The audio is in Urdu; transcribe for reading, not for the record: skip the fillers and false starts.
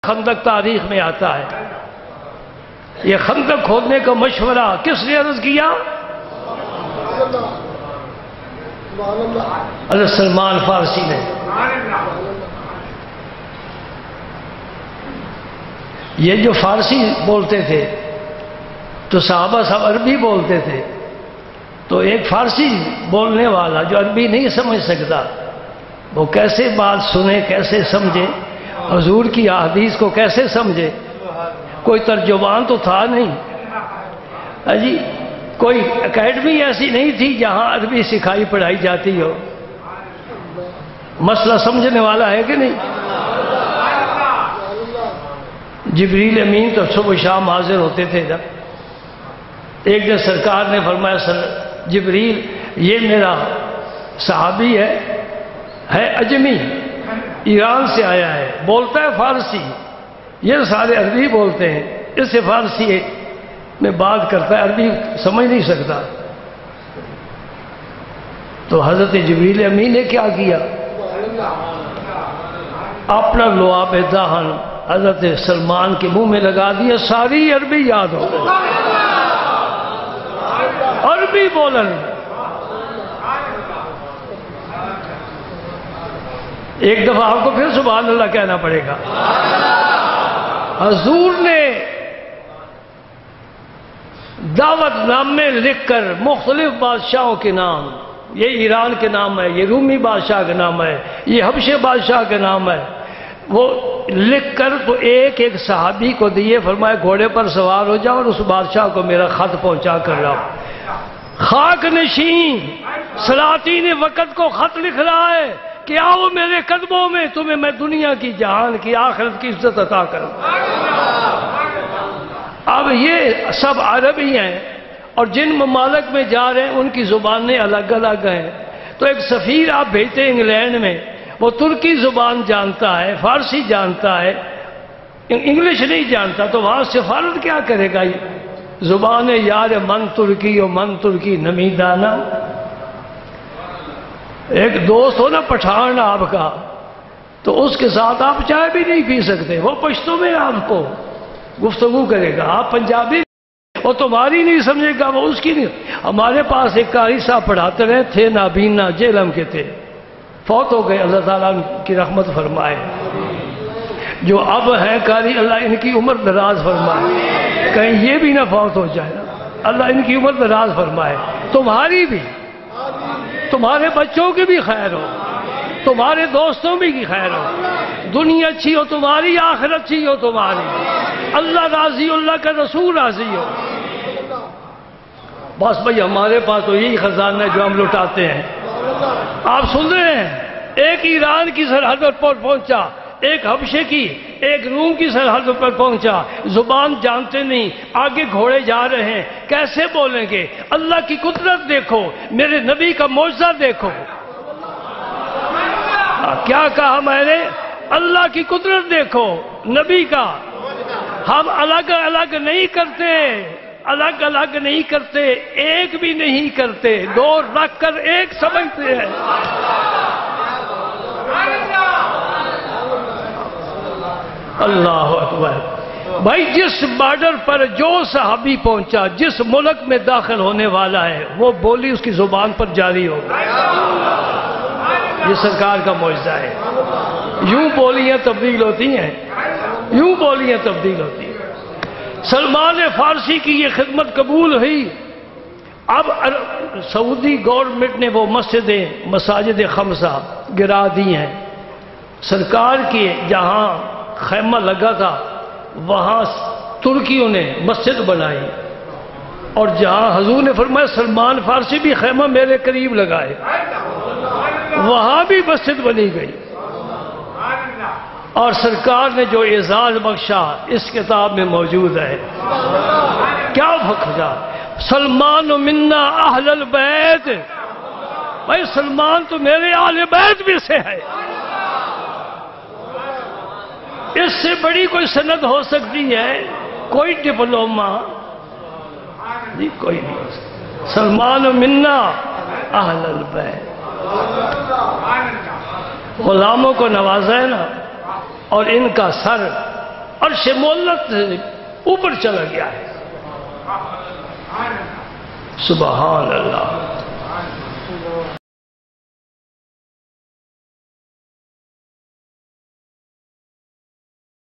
خندق تاریخ میں آتا ہے۔ یہ خندق کھودنے کا مشورہ کس نے عرض کیا؟ حضرت سلمان فارسی نے۔ یہ جو فارسی بولتے تھے تو صحابہ سب عربی بولتے تھے، تو ایک فارسی بولنے والا جو عربی نہیں سمجھ سکتا وہ کیسے بات سنے، کیسے سمجھے، حضور کی احادیث کو کیسے سمجھے؟ کوئی ترجمان تو تھا نہیں جی، کوئی اکیڈمی ایسی نہیں تھی جہاں عربی سکھائی پڑھائی جاتی ہو۔ مسئلہ سمجھنے والا ہے کہ نہیں؟ جبریل امین تو صبح شام حاضر ہوتے تھے نا۔ ایک دن سرکار نے فرمایا جبریل یہ میرا صحابی ہے اجمی، ایران سے آیا ہے، بولتا ہے فارسی، یہ سارے عربی بولتے ہیں، اس سے فارسی میں بات کرتا ہے، عربی سمجھ نہیں سکتا۔ تو حضرت جبریل امین نے کیا کیا؟ اپنا لعاب دہن حضرت سلمان کے منہ میں لگا دیا، ساری عربی یاد ہو گئی، عربی بولن۔ ایک دفعہ آپ کو پھر سبحان اللہ کہنا پڑے گا۔ حضور نے دعوت نامے لکھ کر مختلف بادشاہوں کے نام، یہ ایران کے نام ہے، یہ رومی بادشاہ کا نام ہے، یہ حبشے بادشاہ کا نام ہے، وہ لکھ کر تو ایک ایک صحابی کو دیے، فرمایا گھوڑے پر سوار ہو جاؤ اور اس بادشاہ کو میرا خط پہنچا کر لاؤ۔ خاک نشین سلاطین وقت کو خط لکھ رہا ہے کہ آؤ میرے قدموں میں، تمہیں میں دنیا کی جہان کی آخرت کی عزت عطا کروں۔ اب یہ سب عربی ہیں اور جن ممالک میں جا رہے ہیں ان کی زبانیں الگ الگ ہیں، تو ایک سفیر آپ بھیجتے ہیں انگلینڈ میں، وہ ترکی زبان جانتا ہے، فارسی جانتا ہے، انگلش نہیں جانتا، تو وہاں سفارت کیا کرے گا؟ زبان یار من ترکی و من ترکی نمیدانا۔ ایک دوست ہو نا پٹھان آپ کا، تو اس کے ساتھ آپ چائے بھی نہیں پی سکتے، وہ پشتو میں آپ کو گفتگو کرے گا، آپ پنجابی، وہ تمہاری نہیں سمجھے گا، وہ اس کی نہیں۔ ہمارے پاس ایک قاری صاحب پڑھاتے رہے تھے، نابینا جیلم کے تھے، فوت ہو گئے، اللہ تعالیٰ ان کی رحمت فرمائے۔ جو اب ہیں قاری، اللہ ان کی عمر دراز فرمائے، کہیں یہ بھی نہ فوت ہو جائے، اللہ ان کی عمر دراز فرمائے، تمہاری بھی، تمہارے بچوں کی بھی خیر ہو، تمہارے دوستوں بھی کی خیر ہو، دنیا اچھی ہو تمہاری، آخرت اچھی ہو تمہاری، اللہ راضی، اللہ کا رسول راضی ہو۔ بس بھائی ہمارے پاس تو یہی خزانہ ہے جو ہم لٹاتے ہیں۔ آپ سن رہے ہیں، ایک ایران کی سرحد پر پہنچا، ایک حبشے کی، ایک روم کی سرحد پر پہنچا، زبان جانتے نہیں، آگے گھوڑے جا رہے ہیں، کیسے بولیں گے؟ اللہ کی قدرت دیکھو، میرے نبی کا معجزہ دیکھو۔ کیا کہا میں نے؟ اللہ کی قدرت دیکھو، نبی کا۔ ہم الگ الگ نہیں کرتے، الگ الگ نہیں کرتے، ایک بھی نہیں کرتے، دو رکھ کر ایک سمجھتے ہیں۔ اللہ اکبر۔ بھائی جس بارڈر پر جو صحابی پہنچا، جس ملک میں داخل ہونے والا ہے، وہ بولی اس کی زبان پر جاری ہوگی۔ یہ سرکار کا معجزہ ہے۔ یوں بولیاں تبدیل ہوتی ہیں، یوں بولیاں تبدیل ہوتی ہیں۔ سلمان فارسی کی یہ خدمت قبول ہوئی۔ اب سعودی گورنمنٹ نے وہ مساجد خمسہ گرا دی ہیں۔ سرکار کی جہاں خیمہ لگا تھا وہاں ترکیوں نے مسجد بنائی، اور جہاں حضور نے فرمایا سلمان فارسی بھی خیمہ میرے قریب لگائے، وہاں بھی مسجد بنی گئی۔ اور سرکار نے جو اعزاز بخشا اس کتاب میں موجود ہے۔ کیا بخشا؟ سلمان منا اہل البیت، بھائی سلمان تو میرے اہل بیت میں سے ہے۔ اس سے بڑی کوئی سند ہو سکتی ہے؟ کوئی ڈپلوما جی کوئی نہیں ہو سکتا۔ سلمان منا اہل البیت، غلاموں کو نوازا ہے نا، اور ان کا سر عرش مولت سے اوپر چلا گیا ہے۔ سبحان اللہ۔